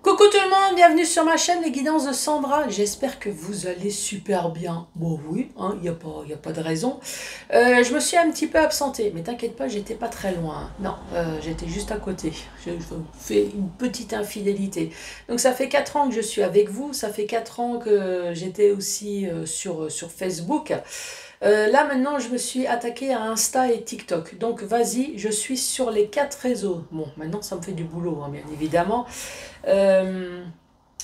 Coucou tout le monde, bienvenue sur ma chaîne Les Guidances de Sandra. J'espère que vous allez super bien. Bon oui, il n'y a pas de raison. Je me suis un petit peu absentée, mais t'inquiète pas, j'étais pas très loin. Non, j'étais juste à côté. Je fais une petite infidélité. Donc ça fait 4 ans que je suis avec vous, ça fait 4 ans que j'étais aussi sur Facebook. Là maintenant je me suis attaquée à Insta et TikTok. Donc vas-y, je suis sur les 4 réseaux. Bon, maintenant ça me fait du boulot, bien évidemment. Euh,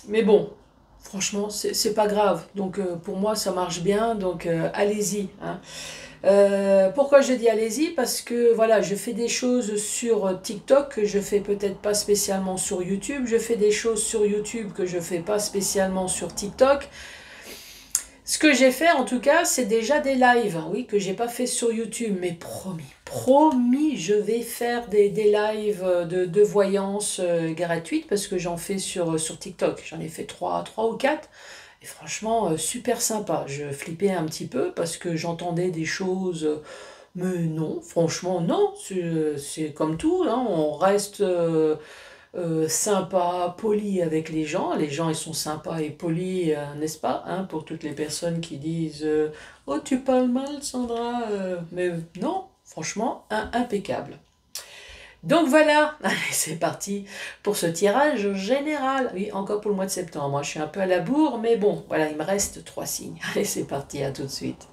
mais bon, franchement, c'est pas grave. Donc pour moi, ça marche bien. Donc allez-y, hein. Pourquoi je dis allez-y? Parce que voilà, je fais des choses sur TikTok que je fais peut-être pas spécialement sur YouTube. Je fais des choses sur YouTube que je fais pas spécialement sur TikTok. Ce que j'ai fait en tout cas, c'est déjà des lives, hein, oui, que j'ai pas fait sur YouTube, mais promis, je vais faire des lives de voyance gratuite parce que j'en fais sur TikTok. J'en ai fait trois ou quatre. Et franchement, super sympa. Je flippais un petit peu parce que j'entendais des choses, mais non, franchement, non. C'est comme tout, hein, on reste sympa, poli avec les gens. Les gens, ils sont sympas et polis, n'est-ce pas, hein, pour toutes les personnes qui disent oh, tu parles mal, Sandra. Mais non, franchement, impeccable. Donc voilà, allez, c'est parti pour ce tirage général. Oui, encore pour le mois de septembre. Moi, je suis un peu à la bourre, mais bon, voilà, il me reste 3 signes. Allez, c'est parti, à tout de suite.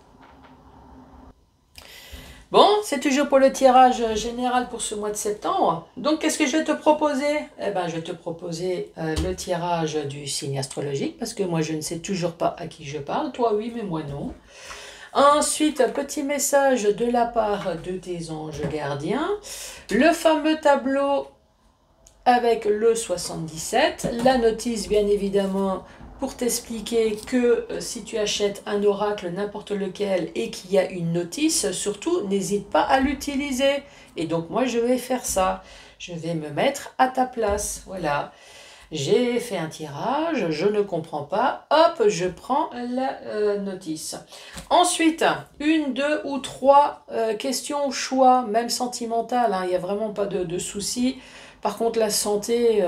Bon, c'est toujours pour le tirage général pour ce mois de septembre. Donc, qu'est-ce que je vais te proposer? Eh ben, je vais te proposer le tirage du signe astrologique, parce que moi, je ne sais toujours pas à qui je parle. Toi, oui, mais moi, non. Ensuite, un petit message de la part de tes anges gardiens. Le fameux tableau avec le 77. La notice, bien évidemment, pour t'expliquer que si tu achètes un oracle, n'importe lequel, et qu'il y a une notice, surtout, n'hésite pas à l'utiliser. Et donc, moi, je vais faire ça. Je vais me mettre à ta place. Voilà. J'ai fait un tirage, je ne comprends pas, hop, je prends la notice. Ensuite, une, deux ou trois questions au choix, même sentimentales, hein, il n'y a vraiment pas de souci. Par contre, la santé,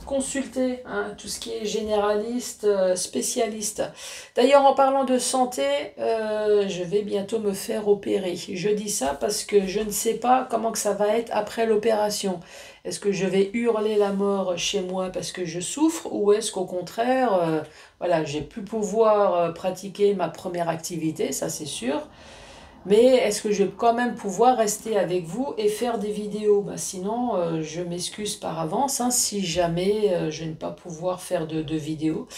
consultez, hein, tout ce qui est généraliste, spécialiste. D'ailleurs, en parlant de santé, je vais bientôt me faire opérer. Je dis ça parce que je ne sais pas comment que ça va être après l'opération. Est-ce que je vais hurler la mort chez moi parce que je souffre ou est-ce qu'au contraire, voilà, j'ai pu pouvoir pratiquer ma première activité, ça c'est sûr. Mais est-ce que je vais quand même pouvoir rester avec vous et faire des vidéos? Bah, sinon, je m'excuse par avance, hein, si jamais je ne vais pas pouvoir faire de vidéos.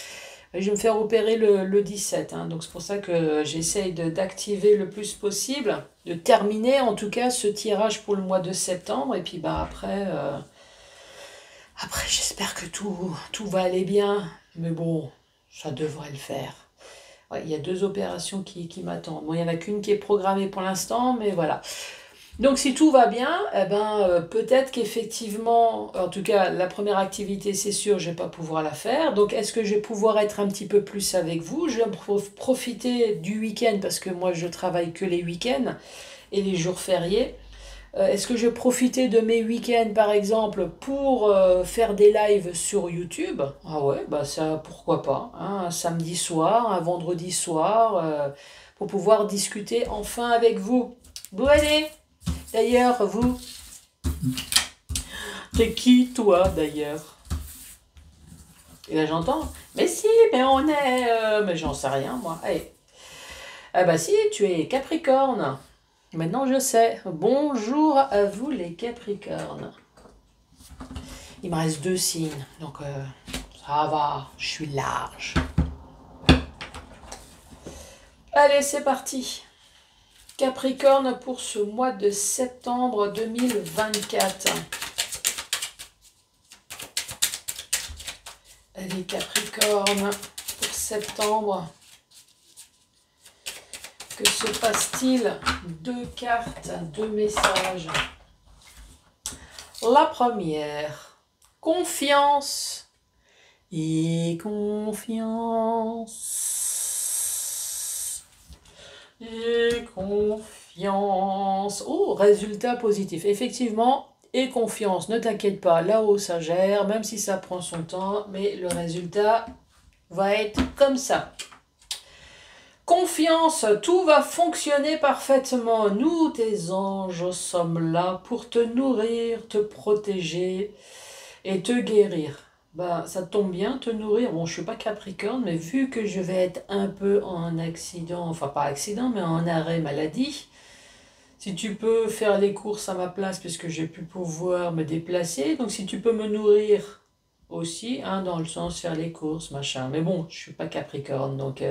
Je vais me faire opérer le 17, hein, donc c'est pour ça que j'essaye d'activer le plus possible, de terminer en tout cas ce tirage pour le mois de septembre. Et puis bah, après j'espère que tout va aller bien. Mais bon, ça devrait le faire. Ouais, il y a 2 opérations qui m'attendent. Bon, il n'y en a qu'une qui est programmée pour l'instant, mais voilà. Donc si tout va bien, eh ben, peut-être qu'effectivement, en tout cas la première activité c'est sûr, je ne vais pas pouvoir la faire. Donc est-ce que je vais pouvoir être un petit peu plus avec vous? Je vais profiter du week-end parce que moi je travaille que les week-ends et les jours fériés. Est-ce que je vais profiter de mes week-ends, par exemple, pour faire des lives sur YouTube? Ah ouais, bah ça, pourquoi pas, hein, un samedi soir, un vendredi soir, pour pouvoir discuter enfin avec vous. Bon, allez, d'ailleurs, vous, t'es qui, toi, d'ailleurs? Et là, j'entends, mais si, mais on est... mais j'en sais rien, moi. Allez. Ah bah si, tu es Capricorne. Maintenant, je sais. Bonjour à vous, les Capricornes. Il me reste 2 signes, donc ça va, je suis large. Allez, c'est parti. Capricorne pour ce mois de septembre 2024. Allez, Capricorne pour septembre. Que se passe-t-il? 2 cartes, 2 messages. La première, confiance et confiance. Et confiance. Oh, résultat positif. Effectivement, et confiance. Ne t'inquiète pas, là-haut ça gère, même si ça prend son temps, mais le résultat va être comme ça. Confiance, tout va fonctionner parfaitement. Nous, tes anges, sommes là pour te nourrir, te protéger et te guérir. Ben, ça tombe bien, te nourrir. Bon, je suis pas Capricorne, mais vu que je vais être un peu en accident, enfin pas accident, mais en arrêt maladie, si tu peux faire les courses à ma place, puisque je vais plus pouvoir me déplacer, donc si tu peux me nourrir aussi, hein, dans le sens faire les courses, machin. Mais bon, je suis pas Capricorne, donc...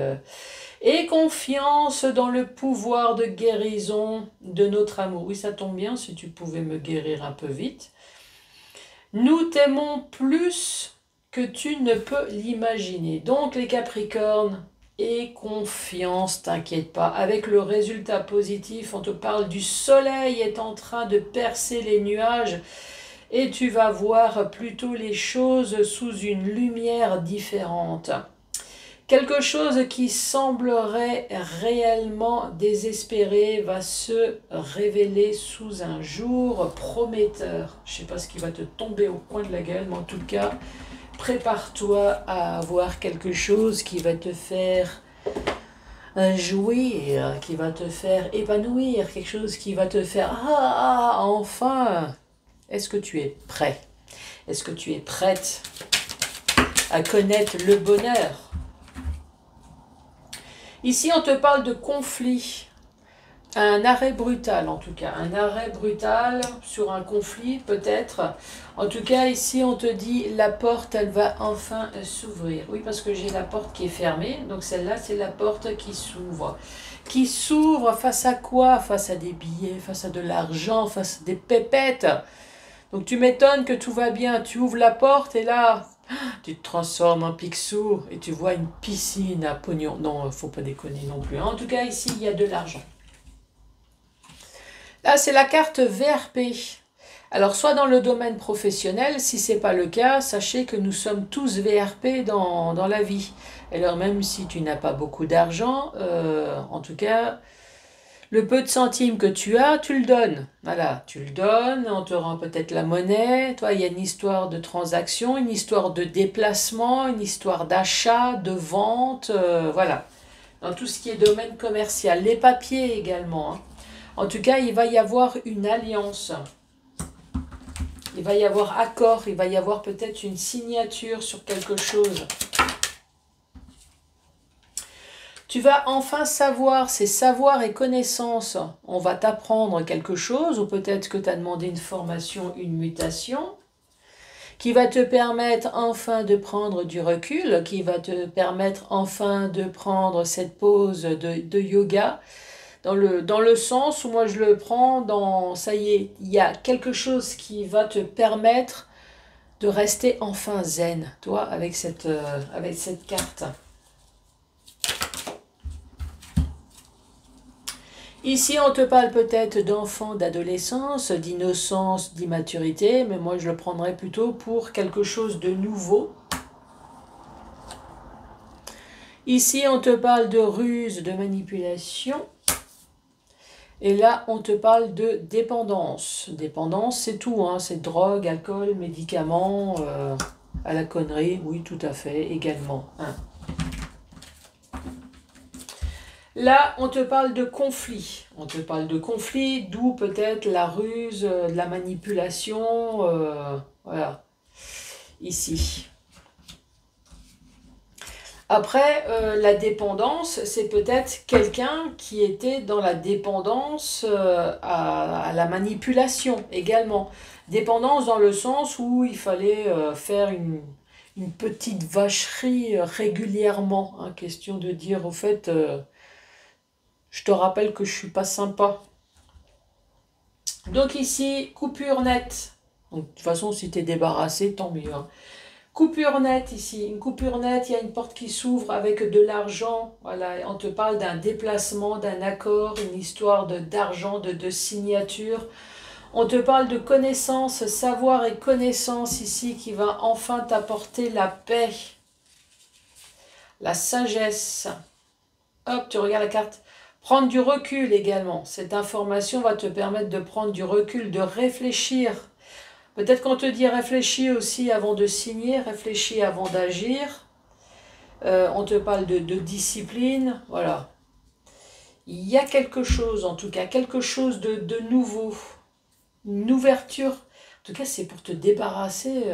Et confiance dans le pouvoir de guérison de notre amour. Oui, ça tombe bien si tu pouvais me guérir un peu vite. Nous t'aimons plus que tu ne peux l'imaginer. Donc les Capricornes, et confiance, t'inquiète pas. Avec le résultat positif, on te parle du soleil est en train de percer les nuages et tu vas voir plutôt les choses sous une lumière différente. Quelque chose qui semblerait réellement désespéré va se révéler sous un jour prometteur. Je ne sais pas ce qui va te tomber au coin de la gueule, mais en tout cas, prépare-toi à avoir quelque chose qui va te faire jouir, qui va te faire épanouir, quelque chose qui va te faire « Ah, enfin !» Est-ce que tu es prêt? Est-ce que tu es prête à connaître le bonheur? Ici, on te parle de conflit, un arrêt brutal en tout cas, un arrêt brutal sur un conflit peut-être. En tout cas, ici, on te dit la porte, elle va enfin s'ouvrir. Oui, parce que j'ai la porte qui est fermée, donc celle-là, c'est la porte qui s'ouvre. Qui s'ouvre face à quoi? Face à des billets, face à de l'argent, face à des pépettes. Donc tu m'étonnes que tout va bien, tu ouvres la porte et là... Tu te transformes en Picsou et tu vois une piscine à pognon. Non, faut pas déconner non plus. En tout cas, ici, il y a de l'argent. Là, c'est la carte VRP. Alors, soit dans le domaine professionnel, si ce n'est pas le cas, sachez que nous sommes tous VRP dans la vie. Alors, même si tu n'as pas beaucoup d'argent, en tout cas... Le peu de centimes que tu as, tu le donnes. Voilà, tu le donnes, on te rend peut-être la monnaie. Toi, il y a une histoire de transaction, une histoire de déplacement, une histoire d'achat, de vente, voilà. Dans tout ce qui est domaine commercial. Les papiers également. Hein. En tout cas, il va y avoir une alliance. Il va y avoir accord, il va y avoir peut-être une signature sur quelque chose. Tu vas enfin savoir, c'est savoir et connaissance. On va t'apprendre quelque chose, ou peut-être que tu as demandé une formation, une mutation, qui va te permettre enfin de prendre du recul, qui va te permettre enfin de prendre cette pause de yoga, dans le sens où moi je le prends dans, ça y est, il y a quelque chose qui va te permettre de rester enfin zen, toi, avec cette carte. Ici, on te parle peut-être d'enfant, d'adolescence, d'innocence, d'immaturité, mais moi je le prendrais plutôt pour quelque chose de nouveau. Ici, on te parle de ruse, de manipulation. Et là, on te parle de dépendance. Dépendance, c'est tout, hein, c'est drogue, alcool, médicaments, à la connerie, oui, tout à fait, également. Hein. Là, on te parle de conflit. On te parle de conflit, d'où peut-être la ruse, de la manipulation, voilà, ici. Après, la dépendance, c'est peut-être quelqu'un qui était dans la dépendance à la manipulation également. Dépendance dans le sens où il fallait faire une petite vacherie régulièrement. Hein, question de dire, au fait... je te rappelle que je ne suis pas sympa. Donc ici, coupure nette. Donc, de toute façon, si tu es débarrassé, tant mieux. Hein. Coupure nette ici. Une coupure nette, il y a une porte qui s'ouvre avec de l'argent. Voilà, on te parle d'un déplacement, d'un accord, une histoire d'argent, de signature. On te parle de connaissance, savoir et connaissance ici qui va enfin t'apporter la paix, la sagesse. Hop, tu regardes la carte. Prendre du recul également. Cette information va te permettre de prendre du recul, de réfléchir Peut-être qu'on te dit réfléchis aussi avant de signer, réfléchis avant d'agir. On te parle de discipline, voilà. Il y a quelque chose, en tout cas, quelque chose de nouveau. Une ouverture. En tout cas, c'est pour te débarrasser.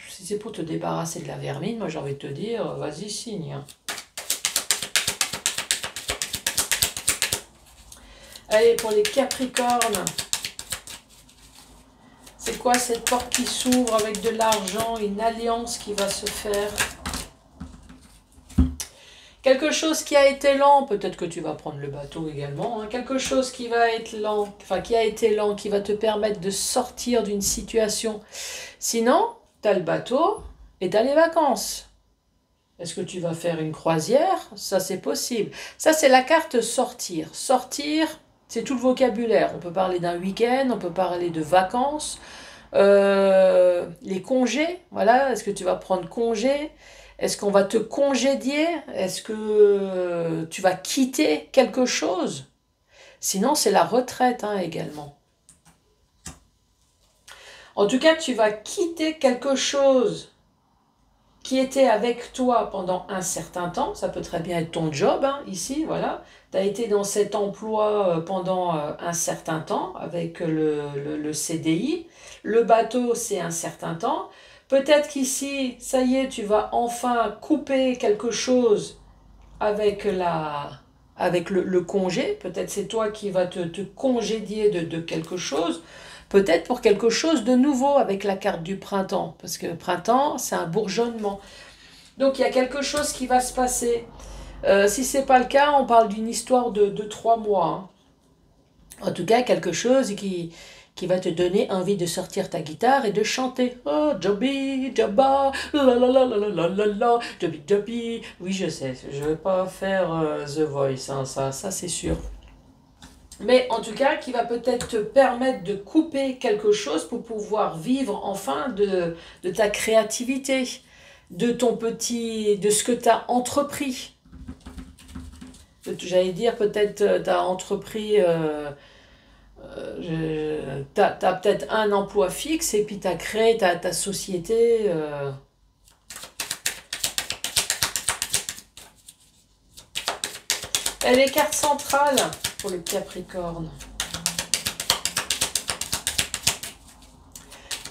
Si c'est pour te débarrasser de la vermine, moi j'ai envie de te dire, vas-y, signe. Allez, pour les Capricornes. C'est quoi cette porte qui s'ouvre avec de l'argent, une alliance qui va se faire? Quelque chose qui a été lent, peut-être que tu vas prendre le bateau également, hein. Quelque chose qui va être lent, enfin qui a été lent, qui va te permettre de sortir d'une situation. Sinon, tu as le bateau et tu as les vacances. Est-ce que tu vas faire une croisière? Ça, c'est possible. Ça, c'est la carte sortir. Sortir, c'est tout le vocabulaire. On peut parler d'un week-end, on peut parler de vacances, les congés, voilà. Est-ce que tu vas prendre congé? Est-ce qu'on va te congédier? Est-ce que tu vas quitter quelque chose? Sinon, c'est la retraite hein, également. En tout cas, tu vas quitter quelque chose qui était avec toi pendant un certain temps. Ça peut très bien être ton job, hein, ici, voilà. Tu as été dans cet emploi pendant un certain temps avec le CDI. Le bateau, c'est un certain temps. Peut-être qu'ici, ça y est, tu vas enfin couper quelque chose avec le congé. Peut-être c'est toi qui vas te congédier de quelque chose. Peut-être pour quelque chose de nouveau avec la carte du printemps. Parce que le printemps, c'est un bourgeonnement. Donc il y a quelque chose qui va se passer. Si ce n'est pas le cas, on parle d'une histoire de 3 mois. Hein. En tout cas, quelque chose qui va te donner envie de sortir ta guitare et de chanter. Oh, Joby, Jabba, la la la la la la la, Joby, Joby. Oui, je sais, je ne vais pas faire The Voice, hein, ça c'est sûr. Mais en tout cas, qui va peut-être te permettre de couper quelque chose pour pouvoir vivre enfin de ta créativité, de ce que tu as entrepris. J'allais dire, peut-être tu as entrepris, tu as peut-être un emploi fixe et puis tu as créé ta société. Et les cartes centrales pour les Capricornes.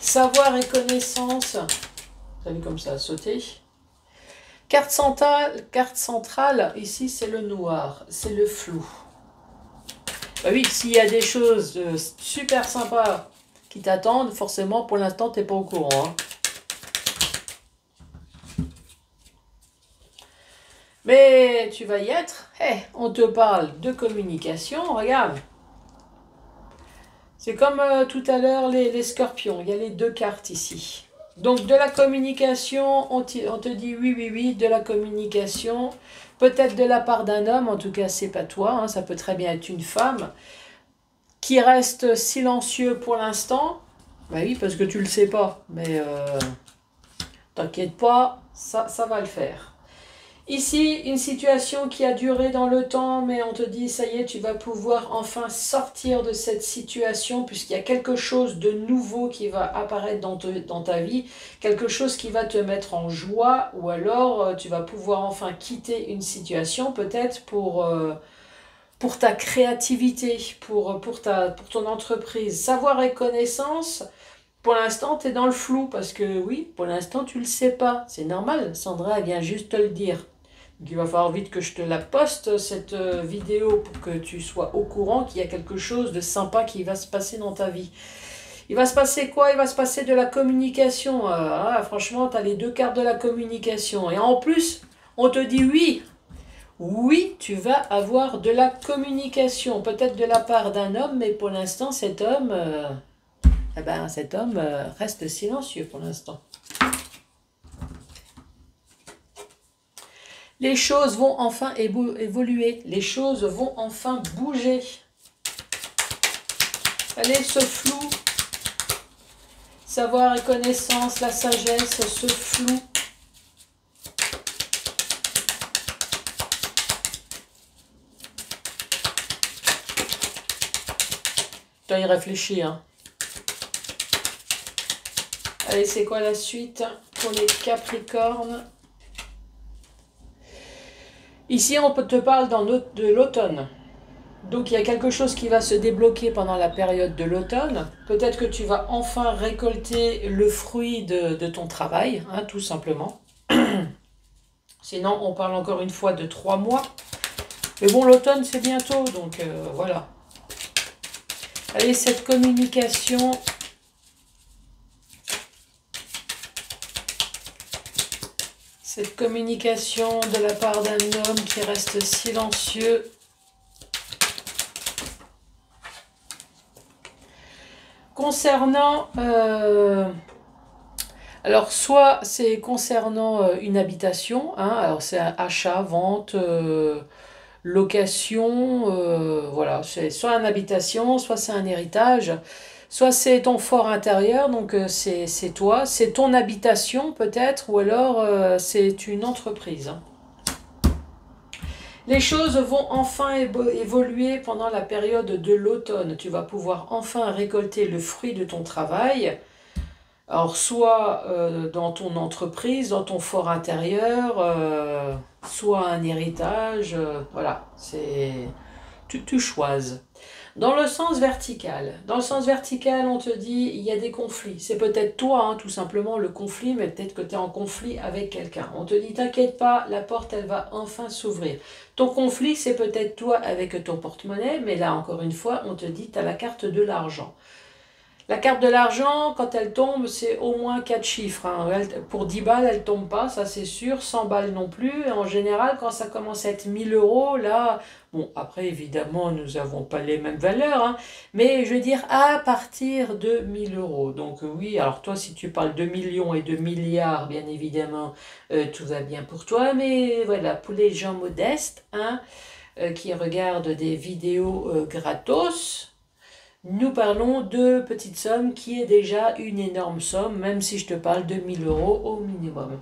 Savoir et connaissance. Vous avez vu comme ça a sauté. Carte centrale, ici c'est le noir, c'est le flou. Bah oui, s'il y a des choses super sympas qui t'attendent, forcément pour l'instant tu n'es pas au courant. Hein. Mais tu vas y être. Hey, on te parle de communication, regarde. C'est comme tout à l'heure les scorpions, il y a les 2 cartes ici. Donc de la communication, on te dit oui, oui, oui, de la communication, peut-être de la part d'un homme, en tout cas c'est pas toi, hein, ça peut très bien être une femme, qui reste silencieux pour l'instant. Bah oui, parce que tu le sais pas, mais t'inquiète pas, ça va le faire. Ici, une situation qui a duré dans le temps, mais on te dit, ça y est, tu vas pouvoir enfin sortir de cette situation, puisqu'il y a quelque chose de nouveau qui va apparaître dans ta vie, quelque chose qui va te mettre en joie, ou alors tu vas pouvoir enfin quitter une situation, peut-être pour ta créativité, pour ton entreprise. Savoir et connaissance, pour l'instant, tu es dans le flou, parce que oui, pour l'instant, tu ne le sais pas. C'est normal, Sandra vient juste te le dire. Donc, il va falloir vite que je te la poste, cette vidéo, pour que tu sois au courant qu'il y a quelque chose de sympa qui va se passer dans ta vie. Il va se passer quoi? Il va se passer de la communication. Franchement, tu as les 2 cartes de la communication. Et en plus, on te dit oui. Oui, tu vas avoir de la communication. Peut-être de la part d'un homme, mais pour l'instant, cet homme reste silencieux pour l'instant. Les choses vont enfin évoluer. Les choses vont enfin bouger. Allez, ce flou. Savoir et connaissance, la sagesse, ce flou. Tu dois y réfléchir. Hein. Allez, c'est quoi la suite pour les Capricornes? Ici, on te parle de l'automne. Donc, il y a quelque chose qui va se débloquer pendant la période de l'automne. Peut-être que tu vas enfin récolter le fruit de ton travail, hein, tout simplement. Sinon, on parle encore une fois de 3 mois. Mais bon, l'automne, c'est bientôt, donc voilà. Allez, cette communication... Cette communication de la part d'un homme qui reste silencieux. Concernant... alors, soit c'est concernant une habitation, hein, alors c'est achat, vente, location, voilà, c'est soit une habitation, soit c'est un héritage, soit c'est ton fort intérieur, donc c'est toi, c'est ton habitation peut-être, ou alors c'est une entreprise. Hein. Les choses vont enfin évoluer pendant la période de l'automne. Tu vas pouvoir enfin récolter le fruit de ton travail. Alors, soit dans ton entreprise, dans ton fort intérieur, soit un héritage, voilà, tu choisis. Dans le sens vertical, on te dit, il y a des conflits. C'est peut-être toi, hein, tout simplement, le conflit, mais peut-être que tu es en conflit avec quelqu'un. On te dit, t'inquiète pas, la porte, elle va enfin s'ouvrir. Ton conflit, c'est peut-être toi avec ton porte-monnaie, mais là, encore une fois, on te dit, tu as la carte de l'argent. La carte de l'argent, quand elle tombe, c'est au moins 4 chiffres. Hein. Pour 10 balles, elle ne tombe pas, ça c'est sûr. 100 balles non plus. En général, quand ça commence à être 1000 euros, là... Bon, après, évidemment, nous n'avons pas les mêmes valeurs. Hein, mais je veux dire, à partir de 1000 euros. Donc oui, alors toi, si tu parles de millions et de milliards, bien évidemment, tout va bien pour toi. Mais voilà, pour les gens modestes, hein, qui regardent des vidéos gratos... Nous parlons de petites sommes qui est déjà une énorme somme, même si je te parle de 1000 euros au minimum.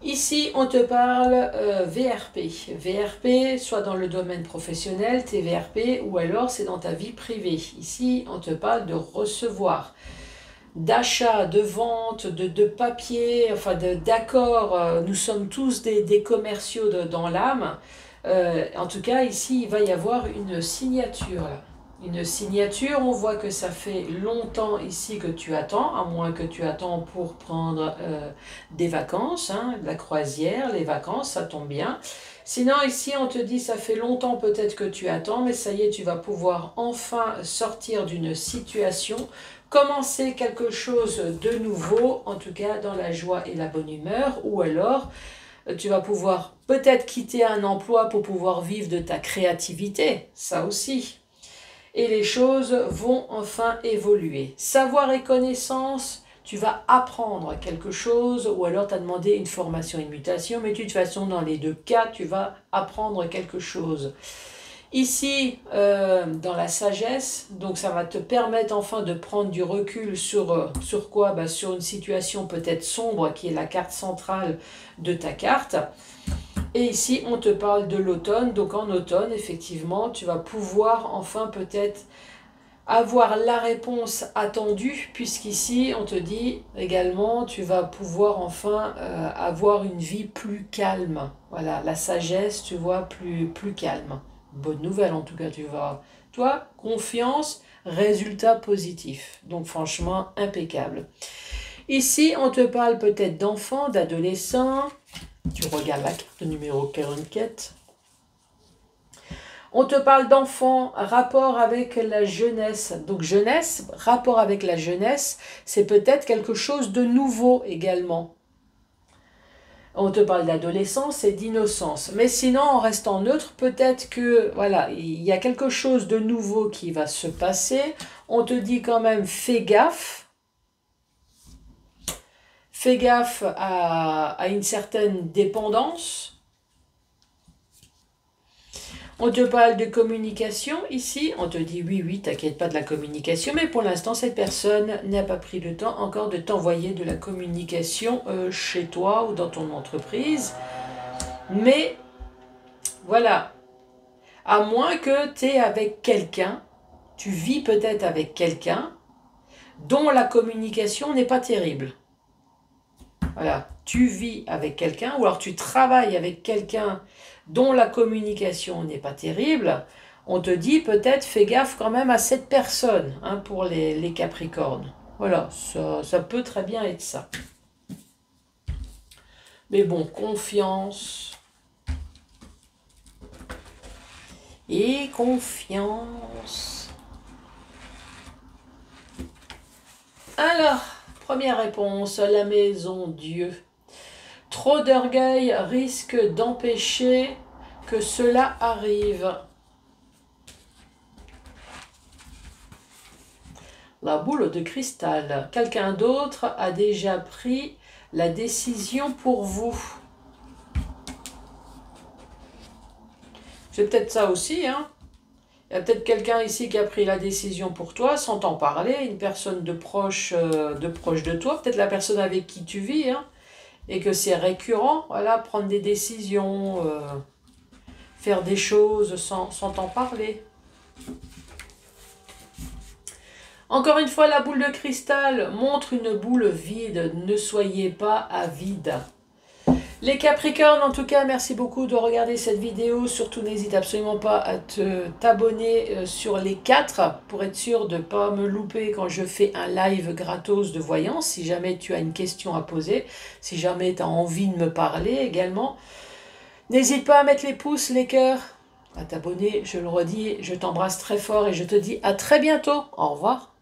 Ici, on te parle VRP. VRP, soit dans le domaine professionnel, tes VRP, ou alors c'est dans ta vie privée. Ici, on te parle de recevoir, d'achat, de vente, de papier, enfin d'accord. Nous sommes tous des commerciaux dans l'âme. En tout cas, ici, il va y avoir une signature. Là. Une signature, on voit que ça fait longtemps ici que tu attends, à moins que tu attends pour prendre des vacances, hein, la croisière, les vacances, ça tombe bien. Sinon, ici, on te dit, ça fait longtemps peut-être que tu attends, mais ça y est, tu vas pouvoir enfin sortir d'une situation, commencer quelque chose de nouveau, en tout cas dans la joie et la bonne humeur, ou alors... Tu vas pouvoir peut-être quitter un emploi pour pouvoir vivre de ta créativité, ça aussi. Et les choses vont enfin évoluer. Savoir et connaissance, tu vas apprendre quelque chose ou alors tu as demandé une formation, une mutation, mais de toute façon, dans les deux cas, tu vas apprendre quelque chose. Ici, dans la sagesse, donc ça va te permettre enfin de prendre du recul sur quoi? Sur une situation peut-être sombre qui est la carte centrale de ta carte. Et ici, on te parle de l'automne. Donc en automne, effectivement, tu vas pouvoir enfin peut-être avoir la réponse attendue, puisqu'ici, on te dit également, tu vas pouvoir enfin avoir une vie plus calme. Voilà, la sagesse, tu vois, plus calme. Bonne nouvelle en tout cas, tu vas. Toi, confiance, résultat positif. Donc franchement, impeccable. Ici, on te parle peut-être d'enfants, d'adolescents. Tu regardes la carte numéro 44. On te parle d'enfants, rapport avec la jeunesse. Donc jeunesse, rapport avec la jeunesse, c'est peut-être quelque chose de nouveau également. On te parle d'adolescence et d'innocence. Mais sinon, en restant neutre, peut-être que voilà, il y a quelque chose de nouveau qui va se passer. On te dit quand même, fais gaffe. Fais gaffe à une certaine dépendance. On te parle de communication ici. On te dit oui, t'inquiète pas de la communication. Mais pour l'instant, cette personne n'a pas pris le temps encore de t'envoyer de la communication chez toi ou dans ton entreprise. Mais voilà, à moins que tu es avec quelqu'un, tu vis peut-être avec quelqu'un, dont la communication n'est pas terrible. Voilà, tu vis avec quelqu'un ou alors tu travailles avec quelqu'un dont la communication n'est pas terrible, on te dit peut-être fais gaffe quand même à cette personne, hein, pour les Capricornes. Voilà, ça peut très bien être ça. Mais bon, confiance. Et confiance. Alors, première réponse, la maison Dieu. Trop d'orgueil risque d'empêcher que cela arrive. La boule de cristal. Quelqu'un d'autre a déjà pris la décision pour vous. C'est peut-être ça aussi, hein. Il y a peut-être quelqu'un ici qui a pris la décision pour toi sans t'en parler, une personne de proche de toi, peut-être la personne avec qui tu vis, hein, et que c'est récurrent, voilà, prendre des décisions, faire des choses sans t'en parler. Encore une fois, la boule de cristal montre une boule vide, ne soyez pas avide. Les Capricornes, en tout cas, merci beaucoup de regarder cette vidéo. Surtout, n'hésite absolument pas à t'abonner sur les 4 pour être sûr de ne pas me louper quand je fais un live gratos de voyance. Si jamais tu as une question à poser, si jamais tu as envie de me parler également, n'hésite pas à mettre les pouces, les cœurs, à t'abonner. Je le redis, je t'embrasse très fort et je te dis à très bientôt. Au revoir.